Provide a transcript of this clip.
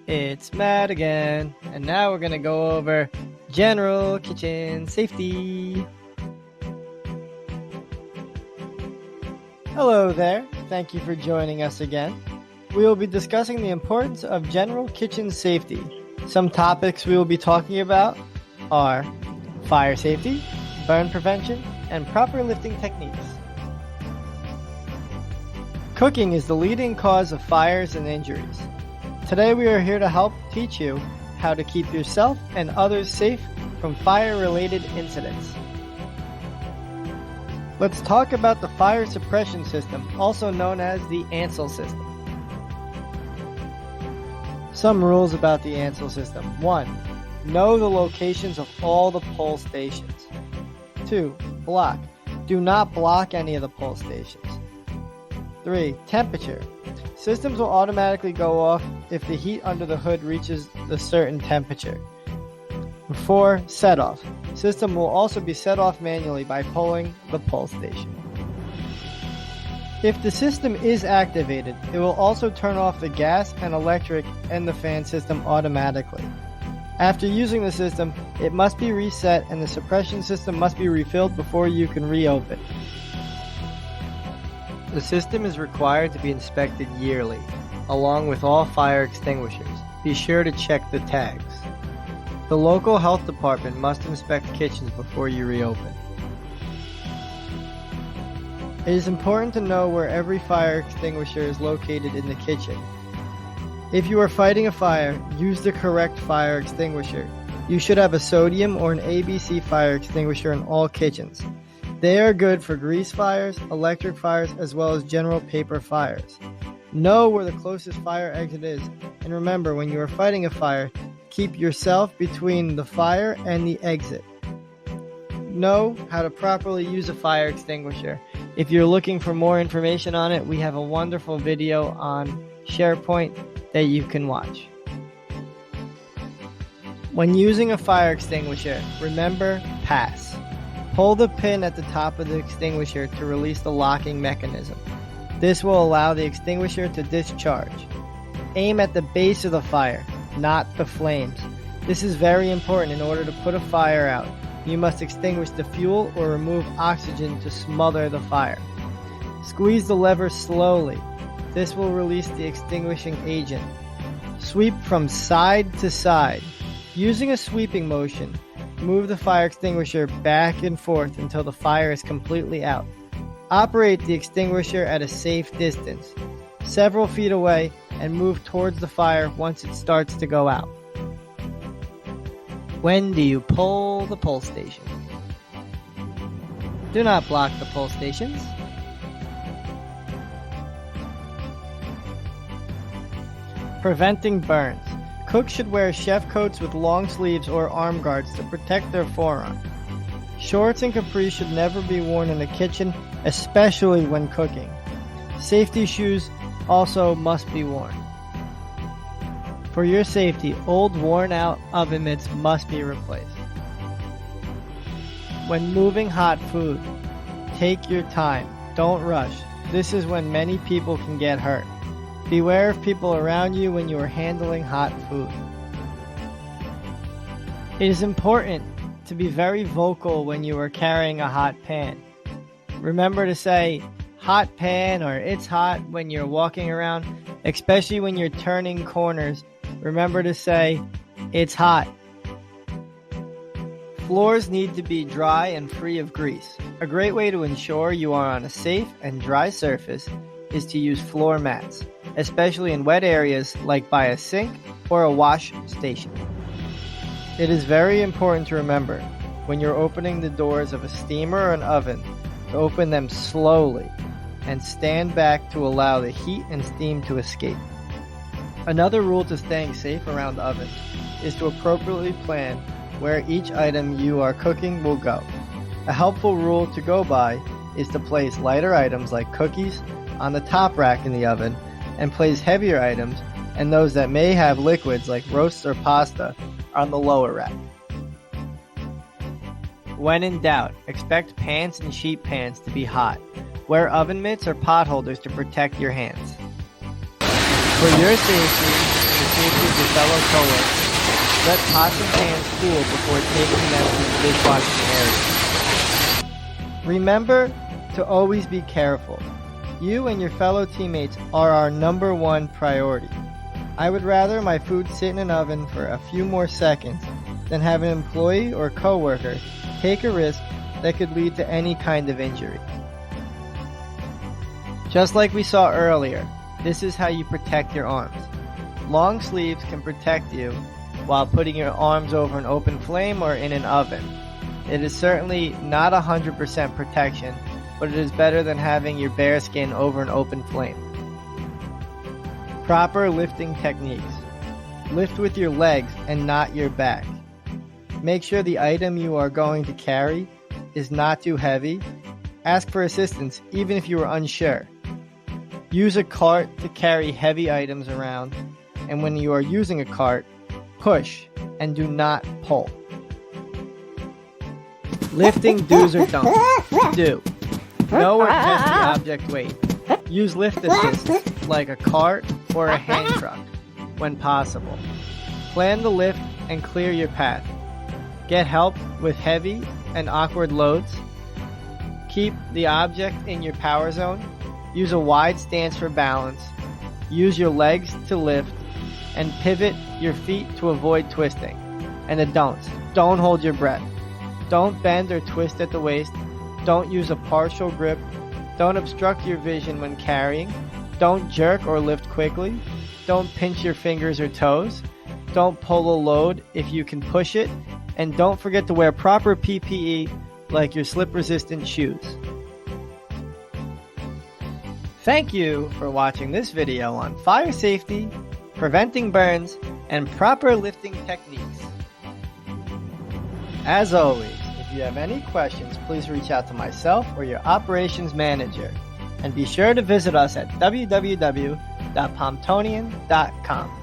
It's Matt again, and now we're going to go over general kitchen safety. Hello there, thank you for joining us again. We will be discussing the importance of general kitchen safety. Some topics we will be talking about are fire safety, burn prevention, and proper lifting techniques. Cooking is the leading cause of fires and injuries. Today we are here to help teach you how to keep yourself and others safe from fire-related incidents. Let's talk about the fire suppression system, also known as the Ansel System. Some rules about the Ansel System. 1. Know the locations of all the pole stations. 2. Block. Do not block any of the pole stations. 3. Temperature. Systems will automatically go off if the heat under the hood reaches the certain temperature. 4. Set off. System will also be set off manually by pulling the pull station. If the system is activated, it will also turn off the gas and electric and the fan system automatically. After using the system, it must be reset and the suppression system must be refilled before you can reopen. The system is required to be inspected yearly, along with all fire extinguishers. Be sure to check the tags. The local health department must inspect kitchens before you reopen. It is important to know where every fire extinguisher is located in the kitchen. If you are fighting a fire, use the correct fire extinguisher. You should have a sodium or an ABC fire extinguisher in all kitchens. They are good for grease fires, electric fires, as well as general paper fires. Know where the closest fire exit is, and remember, when you are fighting a fire, keep yourself between the fire and the exit. Know how to properly use a fire extinguisher. If you're looking for more information on it, we have a wonderful video on SharePoint that you can watch. When using a fire extinguisher, remember, pass. Pull the pin at the top of the extinguisher to release the locking mechanism. This will allow the extinguisher to discharge. Aim at the base of the fire, not the flames. This is very important in order to put a fire out. You must extinguish the fuel or remove oxygen to smother the fire. Squeeze the lever slowly. This will release the extinguishing agent. Sweep from side to side. Using a sweeping motion, move the fire extinguisher back and forth until the fire is completely out. Operate the extinguisher at a safe distance, several feet away, and move towards the fire once it starts to go out. When do you pull the pull station? Do not block the pull stations. Preventing burns. Cooks should wear chef coats with long sleeves or arm guards to protect their forearm. Shorts and capris should never be worn in the kitchen, especially when cooking. Safety shoes also must be worn. For your safety, old worn-out oven mitts must be replaced. When moving hot food, take your time. Don't rush. This is when many people can get hurt. Beware of people around you when you are handling hot food. It is important to be very vocal when you are carrying a hot pan. Remember to say hot pan or it's hot when you're walking around, especially when you're turning corners. Remember to say it's hot. Floors need to be dry and free of grease. A great way to ensure you are on a safe and dry surface is to use floor mats, especially in wet areas like by a sink or a wash station. It is very important to remember when you're opening the doors of a steamer or an oven to open them slowly and stand back to allow the heat and steam to escape. Another rule to staying safe around ovens is to appropriately plan where each item you are cooking will go. A helpful rule to go by is to place lighter items like cookies on the top rack in the oven and place heavier items and those that may have liquids like roasts or pasta on the lower rack. When in doubt, expect pans and sheet pans to be hot. Wear oven mitts or pot holders to protect your hands. For your safety, the safety of your fellow coworkers. Let pots and pans cool before taking them to the dishwashing area. Remember to always be careful. You and your fellow teammates are our number one priority. I would rather my food sit in an oven for a few more seconds than have an employee or coworker take a risk that could lead to any kind of injury. Just like we saw earlier, this is how you protect your arms. Long sleeves can protect you while putting your arms over an open flame or in an oven. It is certainly not 100% protection, but it is better than having your bare skin over an open flame. Proper lifting techniques. Lift with your legs and not your back. Make sure the item you are going to carry is not too heavy. Ask for assistance even if you are unsure. Use a cart to carry heavy items around, and when you are using a cart, push and do not pull. Lifting do's or don'ts. Do. Know or test the object weight. Use lift assist like a cart or a hand truck when possible. Plan the lift and clear your path. Get help with heavy and awkward loads. Keep the object in your power zone. Use a wide stance for balance. Use your legs to lift and pivot your feet to avoid twisting. And the don'ts. Don't hold your breath. Don't bend or twist at the waist. Don't use a partial grip. Don't obstruct your vision when carrying. Don't jerk or lift quickly. Don't pinch your fingers or toes. Don't pull a load if you can push it. And don't forget to wear proper PPE like your slip-resistant shoes. Thank you for watching this video on fire safety, preventing burns, and proper lifting techniques. As always, if you have any questions, please reach out to myself or your operations manager. And be sure to visit us at www.pomptonian.com.